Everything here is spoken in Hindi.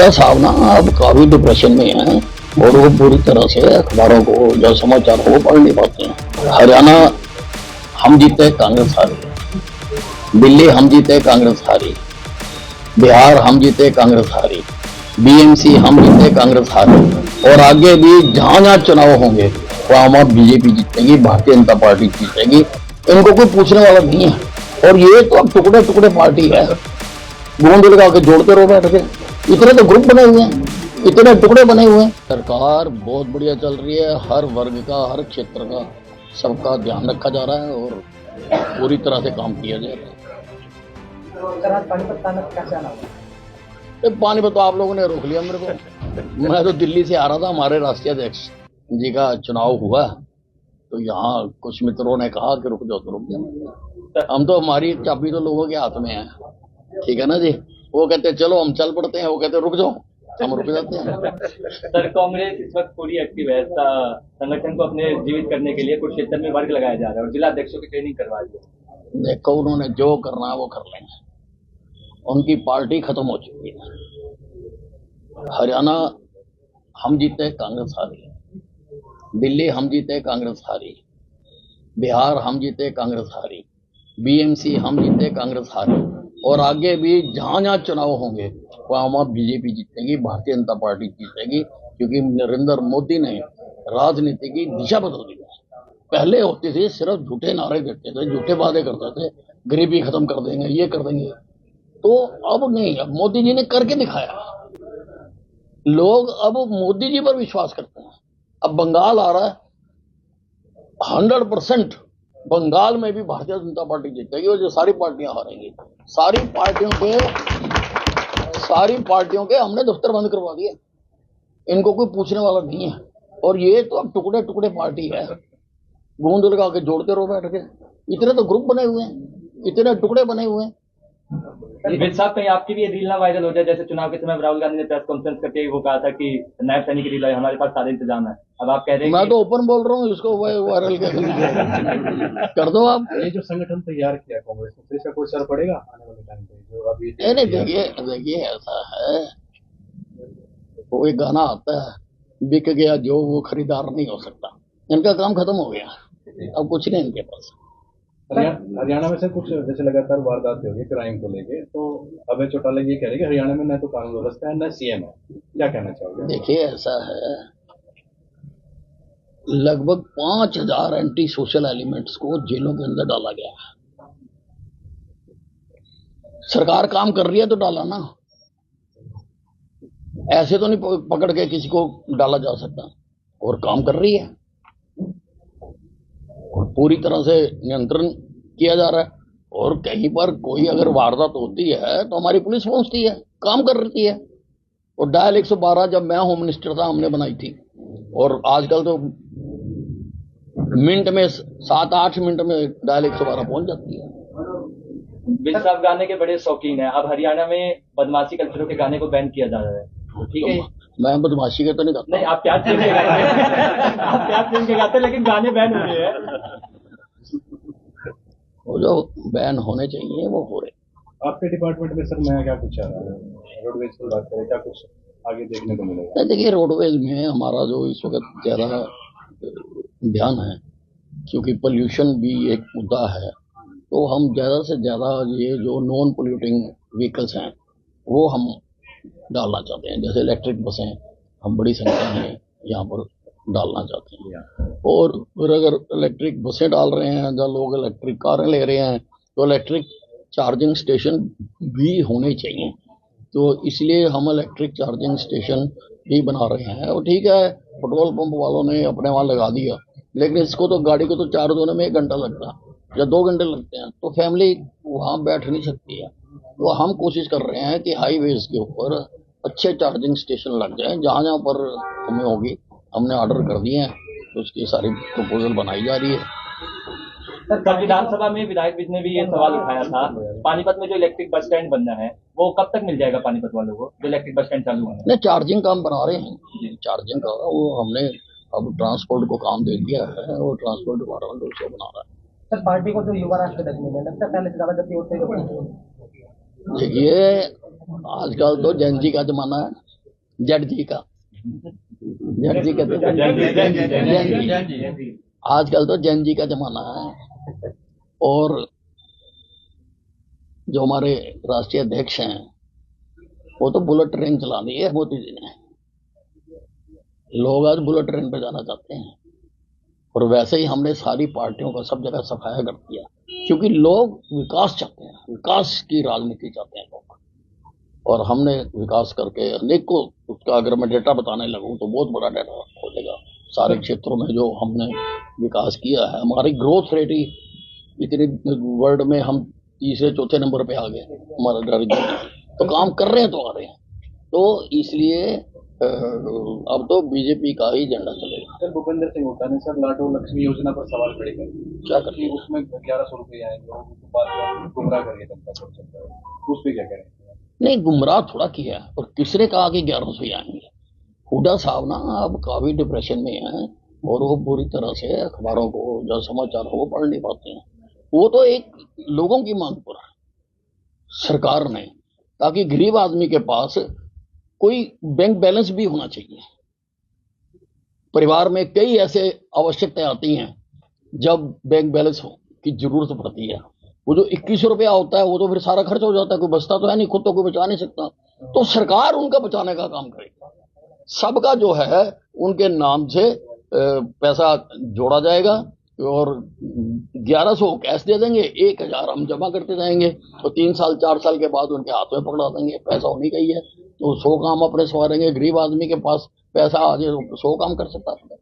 नड्डा साहब ना अब काफी डिप्रेशन में हैं और वो पूरी तरह से अखबारों को जो समाचार हो पढ़ नहीं पाते हैं। हरियाणा हम जीते कांग्रेस हारी, दिल्ली हम जीते कांग्रेस हारी, बिहार हम जीते कांग्रेस हारी, बीएमसी हम जीते कांग्रेस हारी, और आगे भी जहां जहां चुनाव होंगे वहां बीजेपी जीतेगी, भारतीय जनता पार्टी जीतेगी। इनको कोई पूछने वाला नहीं है। और ये तो अब टुकड़े टुकड़े पार्टी है, गोंद लगा के जोड़ते रहो बैठ के। इतने तो ग्रुप बने हुए हैं, इतने टुकड़े बने हुए हैं। सरकार बहुत बढ़िया चल रही है, हर वर्ग का, हर क्षेत्र का, सबका ध्यान रखा जा रहा है और पूरी तरह से काम किया जा रहा है। पानीपत तो आप लोगों ने रोक लिया मेरे को। मैं तो दिल्ली से आ रहा था, हमारे राष्ट्रीय अध्यक्ष जी का चुनाव हुआ तो यहाँ कुछ मित्रों ने कहा कि रुक जाओ, तो रुक गया। हम तो, हमारी चाबी तो लोगों के हाथ में है, ठीक है ना जी। वो कहते हैं चलो हम चल पड़ते हैं, वो कहते हैं रुक जाओ, हम रुक जाते हैं। सर, कांग्रेस इस वक्त पूरी एक्टिव है। संगठन को अपने जीवित करने के लिए कुछ क्षेत्र में वर्ग लगाया जा रहा है और जिला अध्यक्षों की ट्रेनिंग करवा रही है। देखो, उन्होंने जो करना है वो कर लेंगे, उनकी पार्टी खत्म हो चुकी है। हरियाणा हम जीते कांग्रेस हारी, दिल्ली हम जीते कांग्रेस हारी, बिहार हम जीते कांग्रेस हारी, बीएमसी हम जीते कांग्रेस हारी, और आगे भी जहां जहां चुनाव होंगे वहां बीजेपी जीतेगी, भारतीय जनता पार्टी जीतेगी। क्योंकि नरेंद्र मोदी ने राजनीति की दिशा बदल दी है। पहले होते थे सिर्फ झूठे नारे देते थे, झूठे वादे करते थे, गरीबी खत्म कर देंगे, ये कर देंगे। तो अब नहीं, अब मोदी जी ने करके दिखाया। लोग अब मोदी जी पर विश्वास करते हैं। अब बंगाल आ रहा है, 100% बंगाल में भी भारतीय जनता पार्टी जीतेगी और जो सारी पार्टियां हारेंगी। सारी पार्टियों के हमने दफ्तर बंद करवा दिए, इनको कोई पूछने वाला नहीं है। और ये तो अब टुकड़े टुकड़े पार्टी है, गोंद लगा के जोड़ते रहो बैठ के। इतने तो ग्रुप बने हुए हैं, इतने टुकड़े बने हुए हैं। विज साहब, कहीं आपकी भी ये रील ना वायरल हो जाए, जैसे चुनाव के समय राहुल गांधी ने प्रेस कॉन्फ्रेंस करके वो कहा था कि नायब सैनिक की रील है, हमारे पास सारे इंतजाम है। अब आप कह रहे हैं मैं तो ओपन बोल रहा हूँ, इसको वायरल क्या कर दो आप। ये जो संगठन तैयार किया कांग्रेस ने, इसका कोई असर पड़ेगा आने वाले टाइम पे? जो अभी नहीं, देखिए ऐसा है, वो एक गाना आता है, बिक गया जो वो खरीदार नहीं हो सकता। इनका काम खत्म हो गया, अब कुछ नहीं इनके पास। हरियाणा में से कुछ जैसे लगातार वारदातें हो रही है क्राइम को लेके, तो अभय चौटाला ये कह रहे हैं कि हरियाणा में न तो कानून व्यवस्था है न सीएम है। क्या कहना चाहोगे? देखिए ऐसा है, लगभग 5000 एंटी सोशल एलिमेंट्स को जेलों के अंदर डाला गया है। सरकार काम कर रही है तो डाला ना, ऐसे तो नहीं पकड़ के किसी को डाला जा सकता। और काम कर रही है और पूरी तरह से नियंत्रण किया जा रहा है। और कहीं पर कोई अगर वारदात होती है तो हमारी पुलिस पहुंचती है, काम कर रही है। और डायल 112 जब मैं होम मिनिस्टर था हमने बनाई थी, और आजकल तो मिनट में 7-8 मिनट में डायल 112 पहुंच जाती है। विज साहब गाने के बड़े शौकीन है, अब हरियाणा में बदमाशी कल्चरों के गाने को बैन किया जा रहा है, ठीक है? मैं बदमाशी के तो नहीं गाता। नहीं, आप प्यार प्रेम के गाते हैं, आप प्यार प्रेम के गाते हैं, लेकिन गाने बैन हो रहे हैं। वो जो बैन होने चाहिए वो हो रहे। आपके डिपार्टमेंट में सर नया क्या कुछ आ रहा है? रोडवेज की बात करें, क्या कुछ आगे देखने को मिलेगा? देखिए, रोडवेज में हमारा जो इस वक्त ज्यादा ध्यान है, क्योंकि पोल्यूशन भी एक मुद्दा है, तो हम ज्यादा से ज्यादा ये जो नॉन पोल्यूटिंग व्हीकल्स हैं वो हम डालना चाहते हैं। जैसे इलेक्ट्रिक बसें हम बड़ी संख्या में यहाँ पर डालना चाहते हैं। और फिर अगर इलेक्ट्रिक बसें डाल रहे हैं, जहाँ लोग इलेक्ट्रिक कारें ले रहे हैं, तो इलेक्ट्रिक चार्जिंग स्टेशन भी होने चाहिए। तो इसलिए हम इलेक्ट्रिक चार्जिंग स्टेशन भी बना रहे हैं। और ठीक है, पेट्रोल पंप वालों ने अपने वहाँ लगा दिया, लेकिन इसको तो, गाड़ी को तो चार्ज होने में 1 घंटा लगता है या 2 घंटे लगते हैं, तो फैमिली वहाँ बैठ नहीं सकती है। तो हम कोशिश कर रहे हैं कि हाईवेज के ऊपर अच्छे चार्जिंग स्टेशन लग जाएं, जहाँ जहाँ पर हमें होगी। हमने ऑर्डर कर दिए हैं, तो उसकी सारी प्रपोजल बनाई जा रही है। सर, विधानसभा में विधायक विज ने भी ये सवाल उठाया था, पानीपत में जो इलेक्ट्रिक बस स्टैंड बनना है वो कब तक मिल जाएगा पानीपत वालों को, जो इलेक्ट्रिक बस स्टैंड चालू है? नहीं, चार्जिंग काम बना रहे हैं, चार्जिंग का वो हमने अब ट्रांसपोर्ट को काम दे दिया है और ट्रांसपोर्ट डिपार्टमेंट उसको बना रहा है। सर, पार्टी को जो युवा राष्ट्रपति मिले, लगता है पहले से ज्यादा गति होते हैं। देखिए, आजकल तो जेन जी का जमाना है, जट जी का, जट जी कहते थे, जैन जी। आजकल तो जैन जी का जमाना है। और जो हमारे राष्ट्रीय अध्यक्ष हैं वो तो बुलेट ट्रेन चला दी है मोदी जी ने। लोग आज बुलेट ट्रेन पे जाना चाहते हैं। और वैसे ही हमने सारी पार्टियों का सब जगह सफाया कर दिया, क्योंकि लोग विकास चाहते हैं, विकास की राजनीति चाहते हैं लोग। और हमने विकास करके अनेक को, उसका अगर मैं डेटा बताने लगूं तो बहुत बड़ा डेटा खोलेगा। सारे क्षेत्रों में जो हमने विकास किया है, हमारी ग्रोथ रेट ही इतनी, वर्ल्ड में हम तीसरे चौथे नंबर पे आ गए हमारा रिजल्ट। तो काम कर रहे हैं तो आ रहे हैं। तो इसलिए अब तो बीजेपी का ही झंडा चलेगा। सर भूपेंद्र सिंह हुड्डा ने सर लाडो लक्ष्मी योजना पर सवाल खड़े कर दिए। क्या करती है उसमें 1100 रुपए आएंगे, उसके बाद गुमराह करिए जनता को, उस पर क्या करें? नहीं, गुमराह थोड़ा किया। और किसने कहा कि 1100 आएंगे? हुड्डा साहब ना अब काफी डिप्रेशन में हैं और वो पूरी तरह से अखबारों को, जो समाचार हो, वो पढ़ नहीं पाते हैं। वो तो एक लोगों की मांग पर सरकार ने, ताकि गरीब आदमी के पास कोई बैंक बैलेंस भी होना चाहिए। परिवार में कई ऐसे आवश्यकताएं आती हैं जब बैंक बैलेंस की जरूरत पड़ती है। वो जो 2100 रुपया होता है वो तो फिर सारा खर्च हो जाता है, कोई बचता तो है नहीं, खुद तो कोई बचा नहीं सकता। तो सरकार उनका बचाने का काम करेगी। सबका जो है उनके नाम से पैसा जोड़ा जाएगा और 1100 कैश दे देंगे, 1000 हम जमा करते जाएंगे और 3 साल 4 साल के बाद उनके हाथ में पकड़ा देंगे। पैसा होनी चाहिए तो 100 काम अपने सवारेंगे। गरीब आदमी के पास पैसा आ जाए तो 100 काम कर सकता है।